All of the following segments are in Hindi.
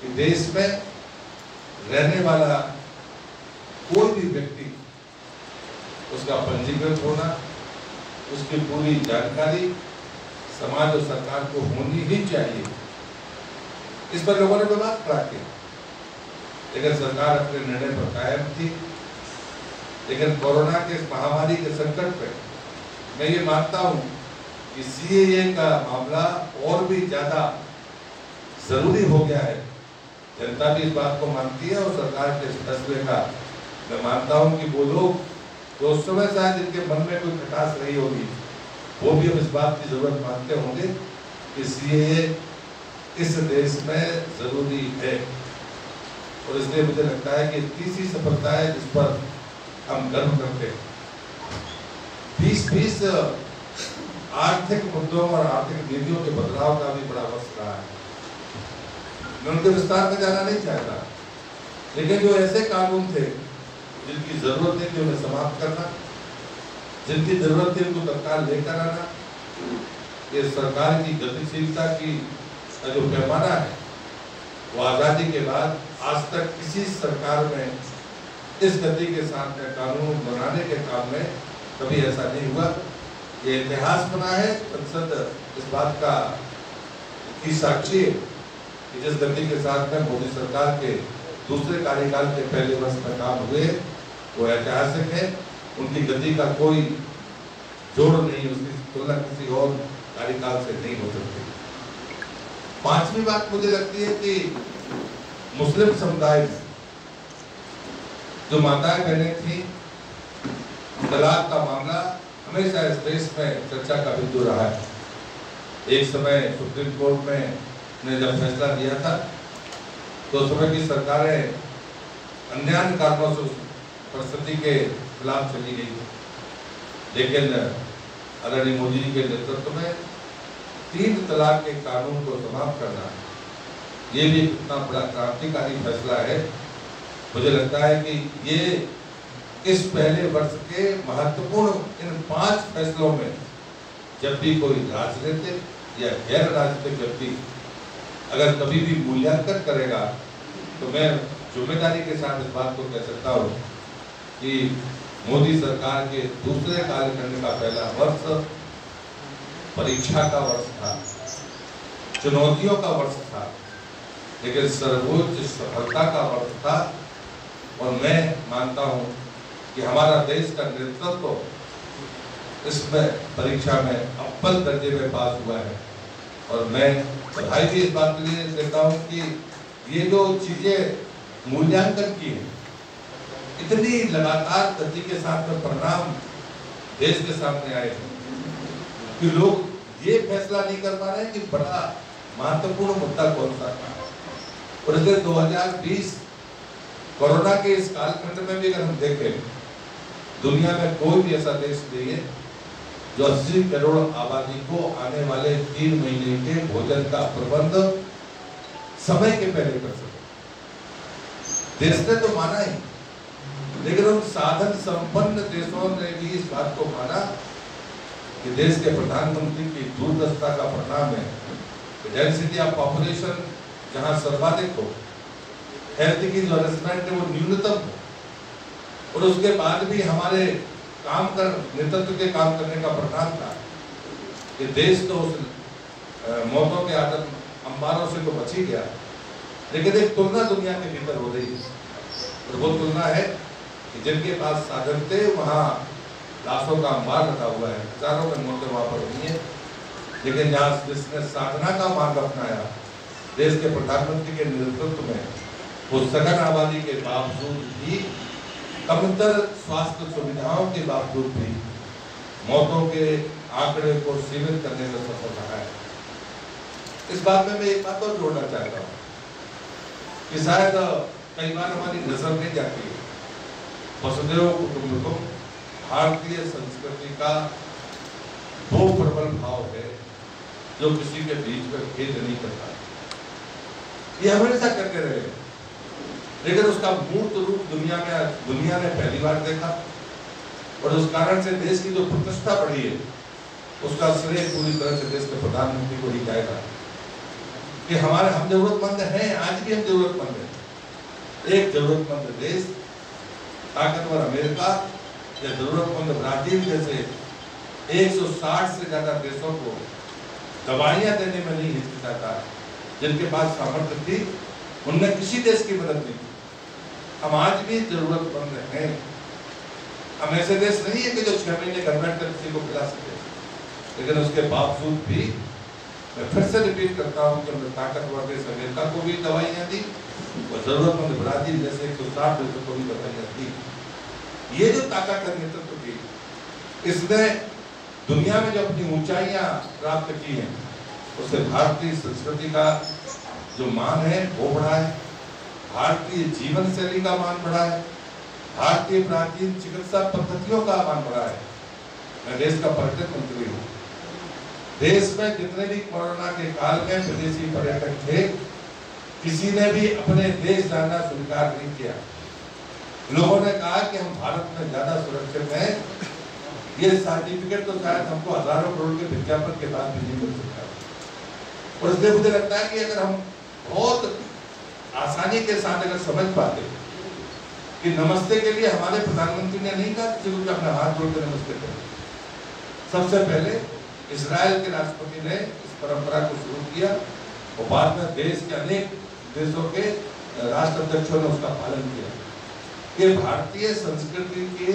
कि देश में रहने वाला कोई भी व्यक्ति, उसका पंजीकृत होना, उसकी पूरी जानकारी समाज और सरकार को होनी ही चाहिए। इस पर लोगों ने विवाद खड़ा किया, लेकिन सरकार अपने निर्णय पर कायम थी। लेकिन कोरोना के इस महामारी के संकट में मैं ये मानता हूं कि सीएए का मामला और भी ज्यादा जरूरी हो गया है। जनता भी इस बात को मानती है और सरकार के इस फैसले का मैं मानता हूं कि वो लोग जो उस समय शायद जिनके मन में कोई खटास रही होगी, वो भी अब इस बात की जरूरत मानते होंगे कि सीएए इस देश में जरूरी है। और इसलिए मुझे लगता है कि तीसरी सफलता है जिस पर हम गर्व करते हैं। 2020 आर्थिक मुद्दों और आर्थिक नीतियों के बदलाव का भी बड़ा वर्ष रहा है। मैं उनके विस्तार में जाना नहीं चाहता, लेकिन जो ऐसे कानून थे जिनकी जरूरत थी उन्हें समाप्त करना, जिनकी जरूरत थी उनको तत्काल लेकर आना, ये सरकार की गतिशीलता की जो पैमाना है वो आजादी के बाद आज तक किसी सरकार में इस गति के साथ में कानून बनाने के काम में कभी ऐसा नहीं हुआ। ये इतिहास बना है। संसद इस बात का की साक्षी है कि जिस गति के साथ में मोदी सरकार के दूसरे कार्यकाल के पहले वर्ष में काम हुए वो ऐतिहासिक है। उनकी गति का कोई जोड़ नहीं, उसकी तुलना किसी और कार्यकाल से नहीं हो सकती। पांचवी बात मुझे लगती है कि मुस्लिम समुदाय में जो माताएं बहनें थी, तलाक का मामला हमेशा इस देश में चर्चा का बिंदु रहा है। एक समय सुप्रीम कोर्ट में ने जब फैसला दिया था तो उस समय की सरकारें अन्य कारणों से उस परिस्थिति के खिलाफ चली गई, लेकिन आदरणीय मोदी जी के नेतृत्व में 3 तलाक के कानून को समाप्त करना, ये भी इतना बड़ा क्रांतिकारी फैसला है। मुझे लगता है कि ये इस पहले वर्ष के महत्वपूर्ण इन 5 फैसलों में जब भी कोई राजनीतिक या गैर राजनीतिक व्यक्ति अगर कभी भी मूल्यांकन करेगा तो मैं जिम्मेदारी के साथ इस बात को कह सकता हूँ कि मोदी सरकार के दूसरे कार्यकाल का पहला वर्ष परीक्षा का वर्ष था, चुनौतियों का वर्ष था, लेकिन सर्वोच्च सफलता का वर्ष था। और मैं मानता हूं कि हमारा देश का नेतृत्व इसमें परीक्षा में अव्वल दर्जे में पास हुआ है। और मैं बधाई भी इस बात के लिए देता हूं कि ये जो चीजें मूल्यांकन की है, इतनी लगातार गति के साथ में परिणाम देश के सामने आए हैं कि लोग ये फैसला नहीं कर पा रहे हैं कि बड़ा महत्वपूर्ण मुद्दा कौन सा था। और इसलिए 2020 कोरोना के इस कालखंड में भी अगर हम देखें, दुनिया में कोई भी ऐसा देश नहीं है जो 80 करोड़ आबादी को आने वाले 3 महीने के भोजन का प्रबंध समय के पहले कर सके। देश ने तो माना ही, लेकिन उन साधन संपन्न देशों ने भी इस बात को माना कि देश के प्रधानमंत्री की दूरदर्शिता का परिणाम है। डेंसिटी ऑफ पॉपुलेशन जहां सर्वाधिक हो, हेल्थ की जो अरेंजमेंट है वो न्यूनतम हो, और उसके बाद भी हमारे नेतृत्व के काम करने का परिणाम था कि देश तो उस मौतों के अंबारों से तो बच ही गया, लेकिन एक तुलना दुनिया के भीतर हो रही है। और वो तुलना है कि जिनके पास साधन थे वहाँ लाशों का अंबार रखा हुआ है, हजारों में मौतें वहाँ पर हुई है, लेकिन जहाँ जिसने साधना का मार्ग अपनाया देश के प्रधानमंत्री के नेतृत्व में, वो सघन आबादी के बावजूद भी, कमतर स्वास्थ्य सुविधाओं के बावजूद भी मौतों के आंकड़े को सीमित करने में सफल रहा है। इस बात में मैं एक बात और जोड़ना चाहता हूँ कि शायद कई बार हमारी नजर नहीं जाती है, वसुधैव कुटुंबकम भारतीय संस्कृति का वो प्रबल भाव है जो किसी के बीच में भेद नहीं करता। ये हमेशा करके रहे, लेकिन उसका मूर्त रूप दुनिया ने पहली बार देखा, और उस कारण से देश की जो प्रतिष्ठा बढ़ी है उसका श्रेय पूरी तरह से देश के प्रधानमंत्री को ही जाएगा कि हम जरूरतमंद हैं, आज भी हम जरूरतमंद हैं। एक जरूरतमंद देश, ताकतवर अमेरिका या जरूरतमंद ब्राजील जैसे 160 से ज्यादा देशों को दवाइयां देने में नहीं हिचकिचाता, जिनके पास सामर्थ्य थी उनने किसी देश की मदद नहीं की। हम आज भी जरूरतमंद हैं। हम ऐसे देश नहीं है कि जो 6 महीने घर बैठकर किसी को खिला सके, लेकिन उसके बावजूद भी मैं फिर से रिपीट करता हूँ कि हमने ताकतवर देश अमेरिका को भी दवाइयाँ दी और जरूरतमंद ब्राजील जैसे 160 देशों को भी दवाइयाँ दी। ये जो ताकत का नेतृत्व की, इसने दुनिया में जो अपनी ऊंचाइयां प्राप्त की हैं, उससे भारतीय संस्कृति का जो मान है वो बढ़ा है, भारतीय जीवन शैली का मान बढ़ा है, भारतीय प्राचीन चिकित्सा पद्धतियों का मान बढ़ा है। मैं देश का पर्यटन मंत्री हूँ। देश में जितने भी कोरोना के काल में विदेशी पर्यटक थे, किसी ने भी अपने देश जाना स्वीकार नहीं किया। लोगों ने कहा कि हम भारत में ज्यादा सुरक्षित हैं। ये सर्टिफिकेट तो शायद हमको हजारों करोड़ के विज्ञापन के बाद भी नहीं मिल सकता। और इसलिए मुझे लगता है कि अगर हम बहुत आसानी के साथ अगर समझ पाते कि नमस्ते के लिए हमारे प्रधानमंत्री ने नहीं कहा किसी को कि अपना हाथ जोड़कर नमस्ते करें। सबसे पहले इजराइल के राष्ट्रपति ने इस परंपरा को शुरू किया और बाद में देश के अनेक देशों के राष्ट्राध्यक्षों ने उसका पालन किया। कि भारतीय संस्कृति के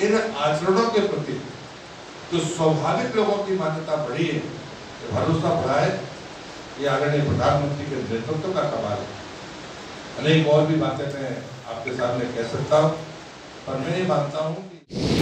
इन आचरणों के प्रति जो स्वाभाविक लोगों की मान्यता बढ़ी है, भरोसा बढ़ा है, ये आदरणीय प्रधानमंत्री के नेतृत्व का कमाल है। अनेक और भी बातें मैं आपके सामने कह सकता हूँ, पर मैं ये मानता हूँ कि